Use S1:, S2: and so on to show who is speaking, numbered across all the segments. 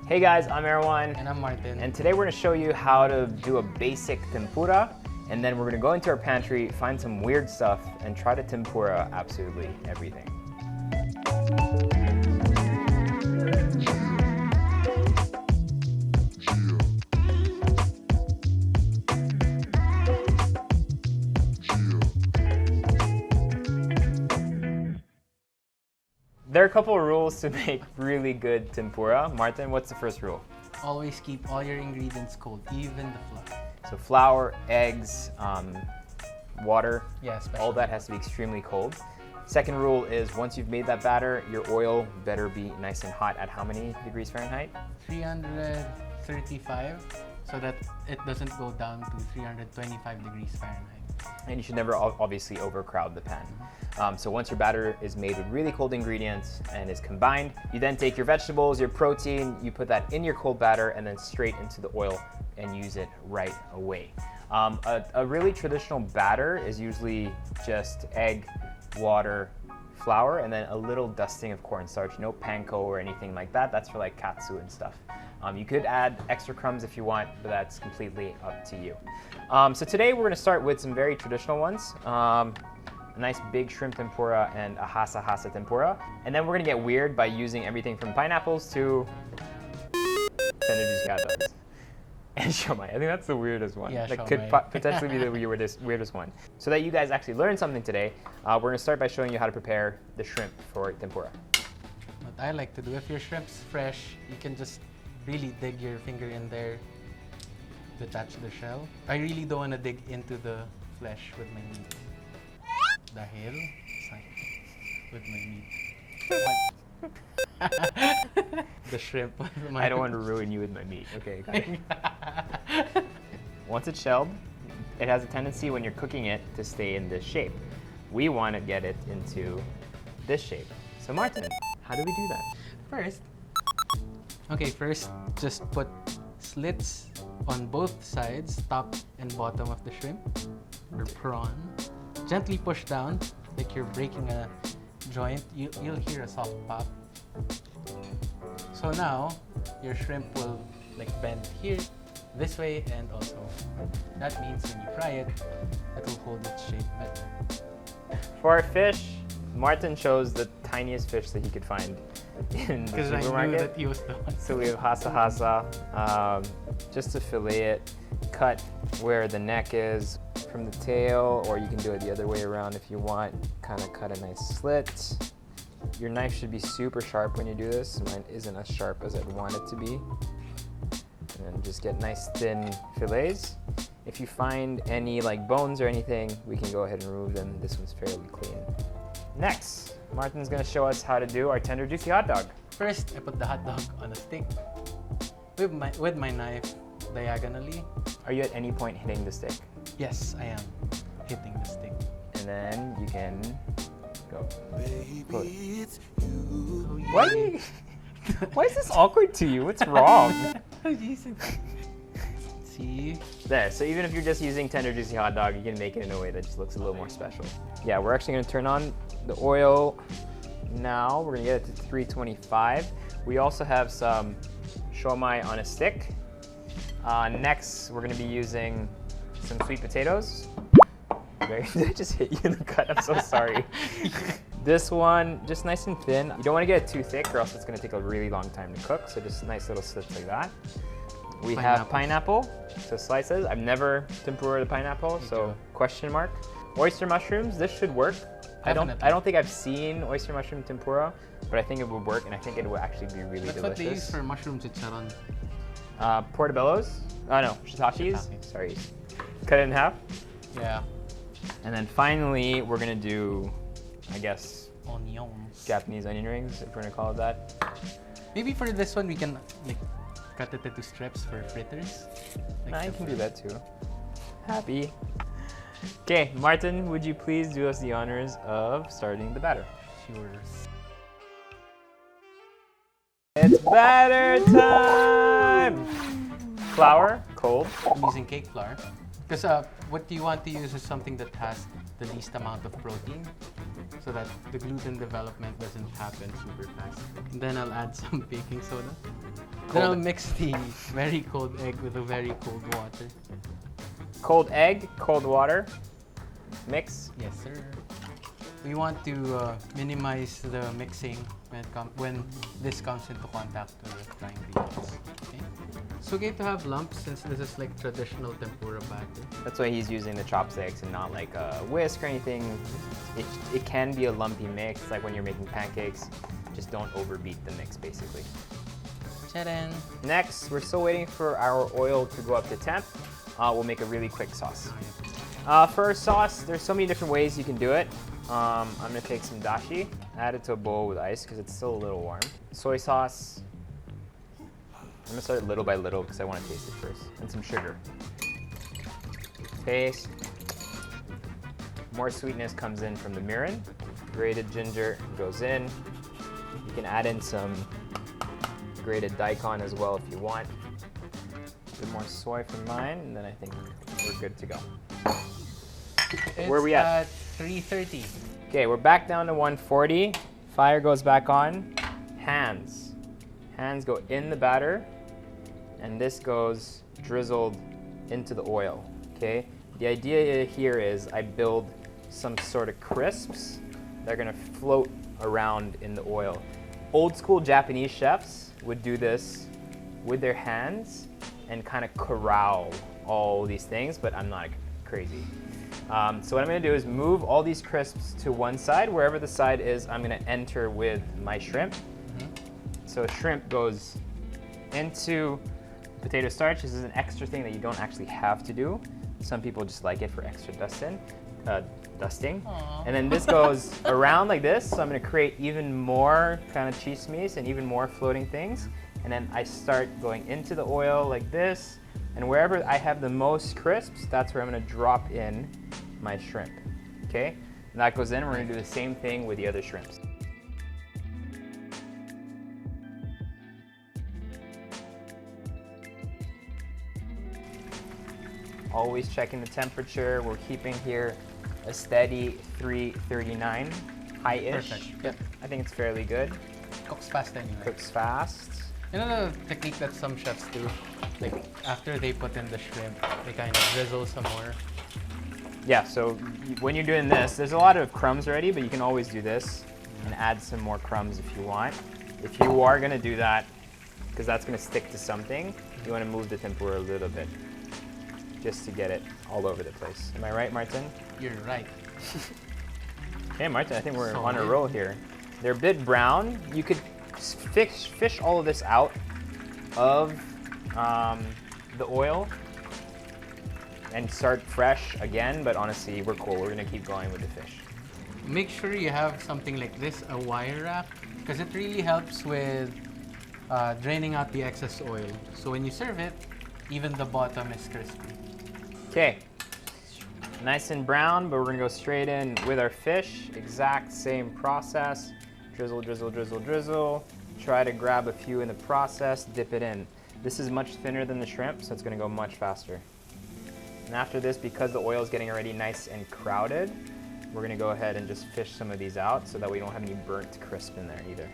S1: Hey guys, I'm Erwan.
S2: And I'm Martin.
S1: And today we're going to show you how to do a basic tempura. And then we're going to go into our pantry, find some weird stuff, and try to tempura absolutely everything. There are a couple of rules to make really good tempura. Martin, what's the first rule?
S2: Always keep all your ingredients cold, even the flour.
S1: So flour, eggs, water, all that
S2: water.
S1: has to be extremely cold. Second rule is once you've made that batter, your oil better be nice and hot at how many degrees Fahrenheit?
S2: 335, so that it doesn't go down to 325 degrees Fahrenheit.
S1: And you should never obviously overcrowd the pan. So once your batter is made with really cold ingredients and is combined, you then take your vegetables, your protein, you put that in your cold batter and then straight into the oil and use it right away. A really traditional batter is usually just egg, water, flour, and then a little dusting of cornstarch. No panko or anything like that. That's for like katsu and stuff. You could add extra crumbs if you want, but that's completely up to you. So today we're going to start with some very traditional ones. A nice big shrimp tempura and a hasa tempura. And then we're going to get weird by using everything from pineapples to tender juicy hot dogs. And siomai. I think that's the weirdest one.
S2: Yeah,
S1: that could potentially be the weirdest one. So that you guys actually learn something today, we're going to start by showing you how to prepare the shrimp for tempura.
S2: What I like to do, if your shrimp's fresh, you can just really dig your finger in there, detach the shell. I really don't want to dig into the flesh with my meat. Dahil with my meat. The shrimp with my
S1: I don't want to ruin you with my meat. Okay, got it. Once it's shelled, it has a tendency when you're cooking it to stay in this shape. We want to get it into this shape. So Martin, how do we do that?
S2: First, just put slits on both sides, top and bottom of the shrimp or prawn. Gently push down like you're breaking a joint. You'll hear a soft pop. So now your shrimp will like bend here, this way, and also that means when you fry it, it will hold its shape better.
S1: For our fish, Martin chose the tiniest fish that he could find in the supermarket.
S2: Because I knew that he was the one.
S1: So we have hasa, just to fillet it, cut where the neck is from the tail, or you can do it the other way around if you want. Kind of cut a nice slit. Your knife should be super sharp when you do this. Mine isn't as sharp as I'd want it to be. And then just get nice thin fillets. If you find any like bones or anything, we can go ahead and remove them. This one's fairly clean. Next, Martin's gonna show us how to do our tender juicy hot dog.
S2: First, I put the hot dog on a stick with my knife diagonally.
S1: Are you at any point hitting the stick?
S2: Yes, I am hitting the stick.
S1: And then you can go.
S2: Baby,
S1: Why is this awkward to you? What's wrong?
S2: See?
S1: There, so even if you're just using tender juicy hot dog, you can make it in a way that just looks a little more special. Yeah, we're actually gonna turn on the oil now. We're gonna get it to 325. We also have some siomai on a stick. Next, we're gonna be using some sweet potatoes. Did I just hit you in the gut? I'm so sorry. This one, just nice and thin. You don't want to get it too thick or else it's going to take a really long time to cook. So just nice little slits like that. We have pineapple, so slices. I've never tempura the pineapple, so question mark. Oyster mushrooms, this should work. I don't think I've seen oyster mushroom tempura, but I think it would work and I think it would actually be really delicious.
S2: That's what they use for mushrooms at Charon.
S1: Portobellos? Oh no, shiitakes. Sorry. Cut it in half.
S2: Yeah.
S1: And then finally, we're gonna do, I guess,
S2: onions.
S1: Japanese onion rings, if we're gonna call it that.
S2: Maybe for this one, we can like cut it into strips for fritters. Like
S1: I can do that too. Happy. Okay, Martin, would you please do us the honors of starting the batter?
S2: Sure.
S1: It's batter time! Flour, cold.
S2: I'm using cake flour. Because what you want to use is something that has the least amount of protein so that the gluten development doesn't happen super fast. And then I'll add some baking soda. Then I'll mix the very cold egg with the very cold water.
S1: Cold egg, cold water, mix.
S2: Yes, sir. We want to minimize the mixing when this comes into contact with the frying ingredients. Okay. It's okay to have lumps since this is like traditional tempura batter.
S1: That's why he's using the chopsticks and not like a whisk or anything. It can be a lumpy mix, like when you're making pancakes. Just don't overbeat the mix, basically.
S2: Ta-da!
S1: Next, we're still waiting for our oil to go up to temp. We'll make a really quick sauce. For our sauce, there's so many different ways you can do it. I'm gonna take some dashi, add it to a bowl with ice because it's still a little warm. Soy sauce. I'm gonna start little by little because I want to taste it first. And some sugar. Taste. More sweetness comes in from the mirin. Grated ginger goes in. You can add in some grated daikon as well if you want. A bit more soy from mine, and then I think we're good to go. Where are we at?
S2: 330.
S1: Okay, we're back down to 140. Fire goes back on. Hands. Hands go in the batter, and this goes drizzled into the oil, okay? The idea here is I build some sort of crisps that are gonna float around in the oil. Old school Japanese chefs would do this with their hands and kind of corral all these things, but I'm not crazy. So what I'm gonna do is move all these crisps to one side. Wherever the side is, I'm gonna enter with my shrimp. So shrimp goes into potato starch. This is an extra thing that you don't actually have to do. Some people just like it for extra dusting. And then this goes around like this. So I'm gonna create even more kind of chismes and even more floating things. And then I start going into the oil like this. And wherever I have the most crisps, that's where I'm gonna drop in my shrimp, okay? And that goes in, and we're gonna do the same thing with the other shrimps. Always checking the temperature. We're keeping here a steady 339, high-ish.
S2: Perfect. Yep.
S1: I think it's fairly good.
S2: Cooks fast anyway.
S1: Cooks fast.
S2: You know the technique that some chefs do? Like after they put in the shrimp, they kind of drizzle some more.
S1: Yeah, so when you're doing this, there's a lot of crumbs already, but you can always do this and add some more crumbs if you want. If you are gonna do that, because that's gonna stick to something, you wanna move the tempura a little bit, just to get it all over the place. Am I right, Martin?
S2: You're right.
S1: Hey, Martin, I think we're on a roll here. They're a bit brown. You could fish all of this out of the oil and start fresh again, but honestly, we're cool. We're gonna keep going with the fish.
S2: Make sure you have something like this, a wire wrap, because it really helps with draining out the excess oil. So when you serve it, even the bottom is crispy.
S1: Okay, nice and brown, but we're gonna go straight in with our fish. Exact same process. Drizzle, drizzle, drizzle, drizzle. Try to grab a few in the process, dip it in. This is much thinner than the shrimp, so it's gonna go much faster. And after this, because the oil is getting already nice and crowded, we're gonna go ahead and just fish some of these out so that we don't have any burnt crisp in there either.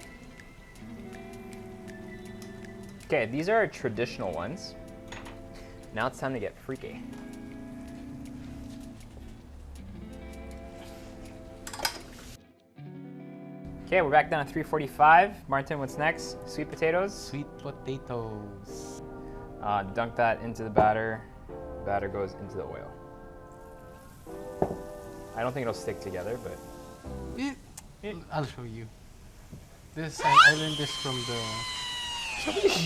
S1: Okay, these are our traditional ones. Now it's time to get freaky. Okay, we're back down to 345. Martin, what's next? Sweet potatoes?
S2: Sweet potatoes.
S1: Dunk that into the batter. Batter goes into the oil. I don't think it'll stick together, but...
S2: I'll show you. I learned this from the...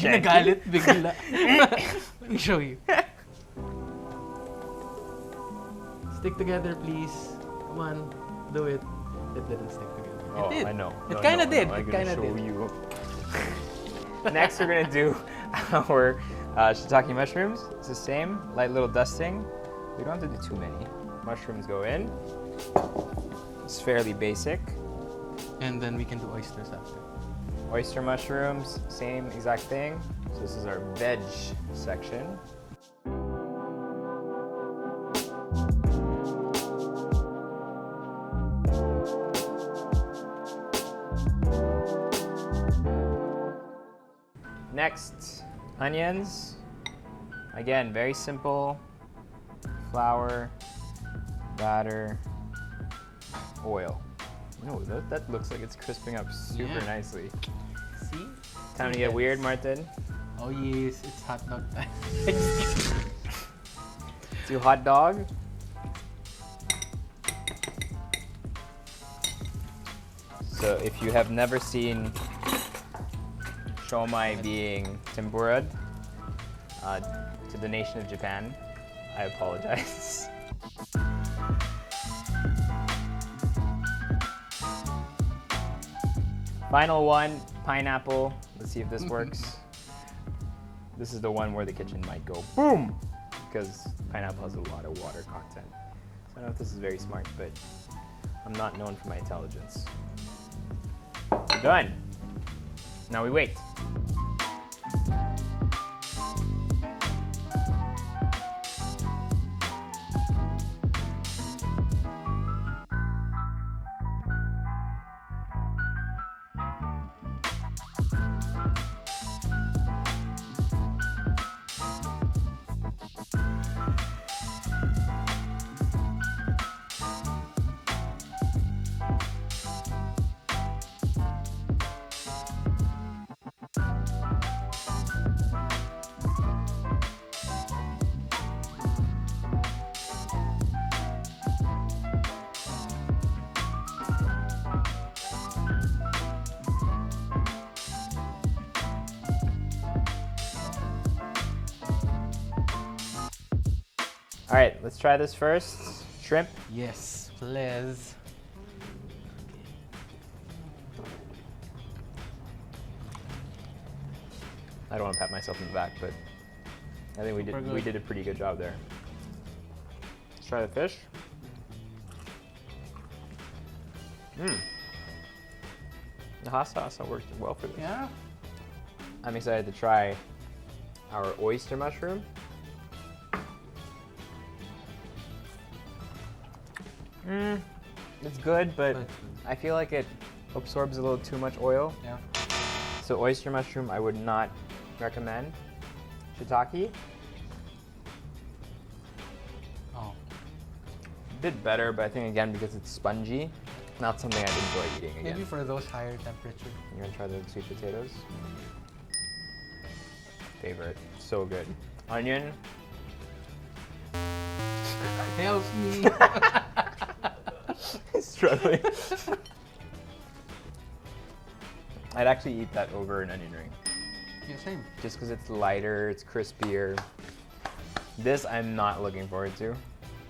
S2: Nagalit bigla. Let me show you. Stick together, please. Come on, do it. It didn't stick together.
S1: Oh,
S2: It did.
S1: I know.
S2: It kind of did.
S1: I'm
S2: It
S1: gonna
S2: kind of
S1: show
S2: did.
S1: you. Next, we're gonna do our shiitake mushrooms. It's the same, light little dusting. We don't have to do too many. Mushrooms go in. It's fairly basic.
S2: And then we can do oysters after.
S1: Oyster mushrooms, same exact thing. So this is our veg section. Next, Onions. Again, very simple. Flour, batter, oil. No, that looks like it's crisping up super nicely.
S2: See?
S1: Time to get weird, Martin.
S2: Oh yes, it's hot dog time.
S1: Do hot dog. So if you have never seen Siomai being tempura to the nation of Japan, I apologize. Final one, pineapple. Let's see if this works. This is the one where the kitchen might go boom, because pineapple has a lot of water content. So I don't know if this is very smart, but I'm not known for my intelligence. We're done. Now we wait. All right, let's try this first. Shrimp.
S2: Yes, please.
S1: I don't want to pat myself in the back, but I think we did a pretty good job there. Let's try the fish. The hot sauce worked well for this.
S2: Yeah.
S1: I'm excited to try our oyster mushroom. It's good, but I feel like it absorbs a little too much oil.
S2: Yeah.
S1: So oyster mushroom, I would not recommend. Shiitake.
S2: Oh.
S1: Bit better, but I think again because it's spongy, not something I'd enjoy eating again.
S2: Maybe for those higher temperature.
S1: You're gonna try the sweet potatoes? Favorite, so good. Onion.
S2: Help me.
S1: Struggling. I'd actually eat that over an onion ring.
S2: Yeah, same.
S1: Just because it's lighter, it's crispier. This I'm not looking forward to.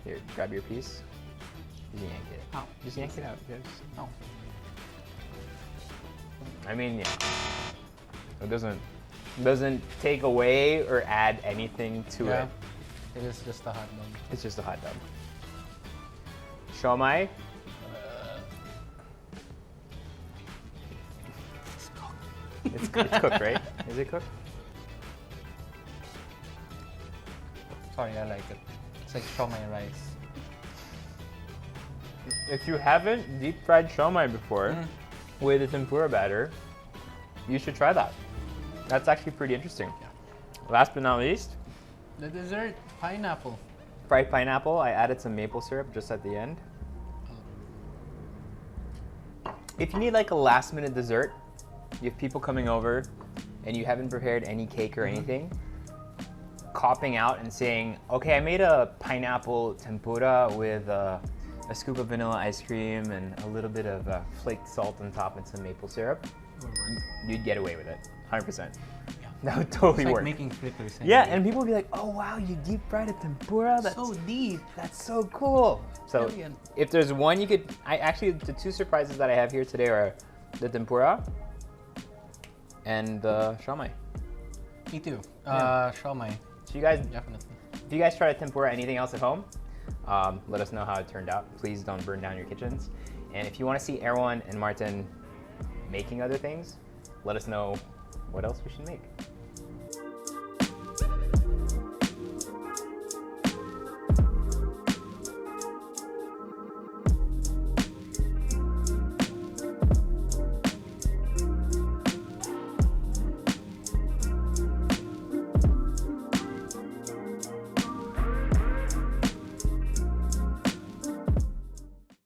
S1: Here, grab your piece. Just yank it.
S2: Oh.
S1: Just yank it out. Yes.
S2: Oh.
S1: I mean, yeah. It doesn't take away or add anything to it.
S2: It is just a hot dog.
S1: It's just a hot dog. Siomai. It's cooked, right? Is it cooked?
S2: Sorry, I like it. It's like siomai rice.
S1: If you haven't deep fried siomai before with a tempura batter, you should try that. That's actually pretty interesting.
S2: Yeah.
S1: Last but not least,
S2: The dessert, pineapple.
S1: fried pineapple. I added some maple syrup just at the end. If you need like a last minute dessert, you have people coming over and you haven't prepared any cake or anything, copping out and saying, okay, I made a pineapple tempura with a scoop of vanilla ice cream and a little bit of flaked salt on top and some maple syrup, you'd get away with it, 100%.
S2: Yeah.
S1: That would totally
S2: It's like
S1: work.
S2: making fritters.
S1: Yeah, and people would be like, oh wow, you deep fried a tempura? That's
S2: so deep.
S1: That's so cool. So
S2: Brilliant.
S1: if there's one you could, the two surprises that I have here today are the tempura and the siomai.
S2: Me too.
S1: Yeah.
S2: Siomai,
S1: So you guys,
S2: definitely.
S1: if you guys try to tempura anything else at home, let us know how it turned out. Please don't burn down your kitchens. And if you want to see Erwan and Martin making other things, let us know what else we should make.